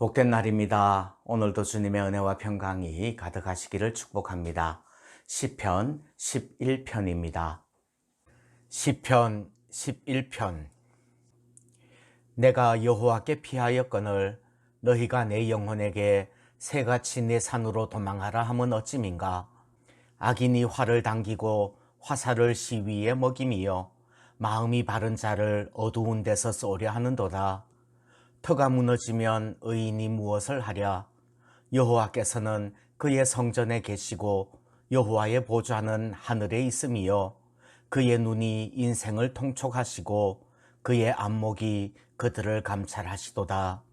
복된 날입니다. 오늘도 주님의 은혜와 평강이 가득하시기를 축복합니다. 시편 11편입니다. 시편 11편. 내가 여호와께 피하였거늘 너희가 내 영혼에게 새같이 내 산으로 도망하라 함은 어찌민가. 악인이 활을 당기고 화살을 시위에 먹임이요 마음이 바른 자를 어두운 데서 쏘려 하는도다. 터가 무너지면 의인이 무엇을 하랴. 여호와께서는 그의 성전에 계시고 여호와의 보좌는 하늘에 있음이요 그의 눈이 인생을 통촉하시고 그의 안목이 그들을 감찰하시도다.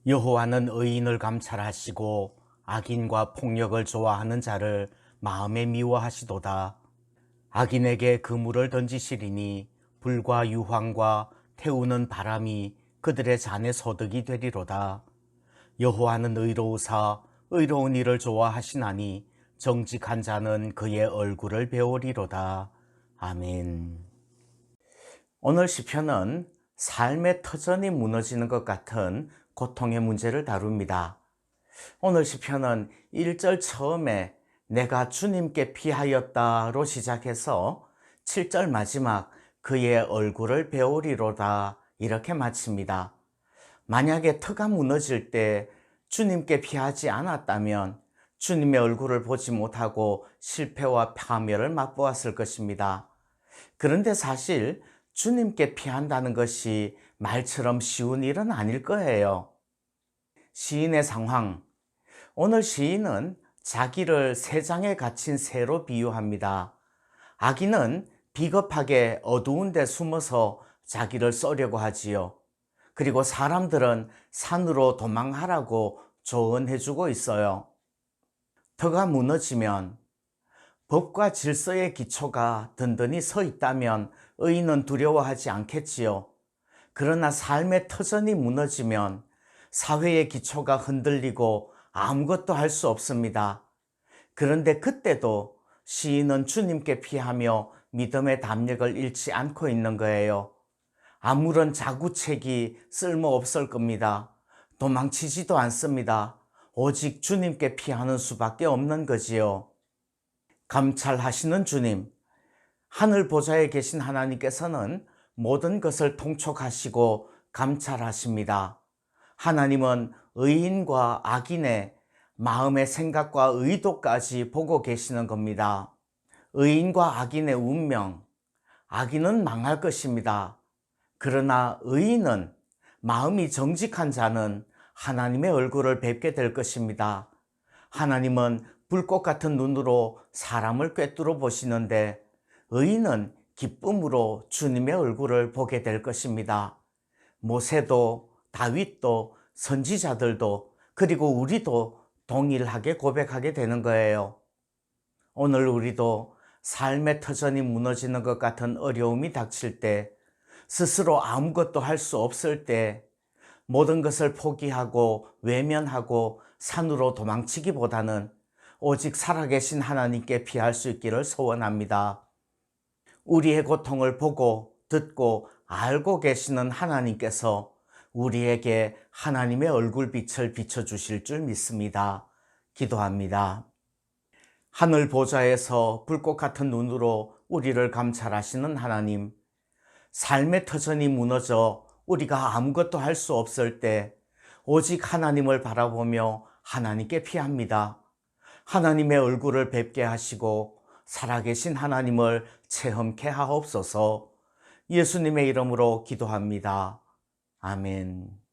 여호와는 의인을 감찰하시고 악인과 폭력을 좋아하는 자를 마음에 미워하시도다. 악인에게 그물을 던지시리니 불과 유황과 태우는 바람이 그들의 잔의 소득이 되리로다. 여호와는 의로우사 의로운 일을 좋아하시나니 정직한 자는 그의 얼굴을 배우리로다. 아멘. 오늘 시편은 삶의 터전이 무너지는 것 같은 고통의 문제를 다룹니다. 오늘 시편은 1절 처음에 내가 주님께 피하였다로 시작해서 7절 마지막 그의 얼굴을 배우리로다 이렇게 마칩니다. 만약에 터가 무너질 때 주님께 피하지 않았다면 주님의 얼굴을 보지 못하고 실패와 파멸을 맛보았을 것입니다. 그런데 사실 주님께 피한다는 것이 말처럼 쉬운 일은 아닐 거예요. 시인의 상황. 오늘 시인은 자기를 새장에 갇힌 새로 비유합니다. 악인은 비겁하게 어두운 데 숨어서 자기를 쏘려고 하지요. 그리고 사람들은 산으로 도망하라고 조언해주고 있어요. 터가 무너지면 법과 질서의 기초가 든든히 서 있다면 의인은 두려워하지 않겠지요. 그러나 삶의 터전이 무너지면 사회의 기초가 흔들리고 아무것도 할 수 없습니다. 그런데 그때도 시인은 주님께 피하며 믿음의 담력을 잃지 않고 있는 거예요. 아무런 자구책이 쓸모없을 겁니다. 도망치지도 않습니다. 오직 주님께 피하는 수밖에 없는 거지요. 감찰하시는 주님, 하늘 보좌에 계신 하나님께서는 모든 것을 통촉하시고 감찰하십니다. 하나님은 의인과 악인의 마음의 생각과 의도까지 보고 계시는 겁니다. 의인과 악인의 운명, 악인은 망할 것입니다. 그러나 의인은 마음이 정직한 자는 하나님의 얼굴을 뵙게 될 것입니다. 하나님은 불꽃 같은 눈으로 사람을 꿰뚫어 보시는데 의인은 기쁨으로 주님의 얼굴을 보게 될 것입니다. 모세도 다윗도 선지자들도 그리고 우리도 동일하게 고백하게 되는 거예요. 오늘 우리도 삶의 터전이 무너지는 것 같은 어려움이 닥칠 때, 스스로 아무것도 할 수 없을 때 모든 것을 포기하고 외면하고 산으로 도망치기보다는 오직 살아계신 하나님께 피할 수 있기를 소원합니다. 우리의 고통을 보고 듣고 알고 계시는 하나님께서 우리에게 하나님의 얼굴빛을 비춰주실 줄 믿습니다. 기도합니다. 하늘 보좌에서 불꽃 같은 눈으로 우리를 감찰하시는 하나님, 삶의 터전이 무너져 우리가 아무것도 할 수 없을 때 오직 하나님을 바라보며 하나님께 피합니다. 하나님의 얼굴을 뵙게 하시고 살아계신 하나님을 체험케 하옵소서. 예수님의 이름으로 기도합니다. 아멘.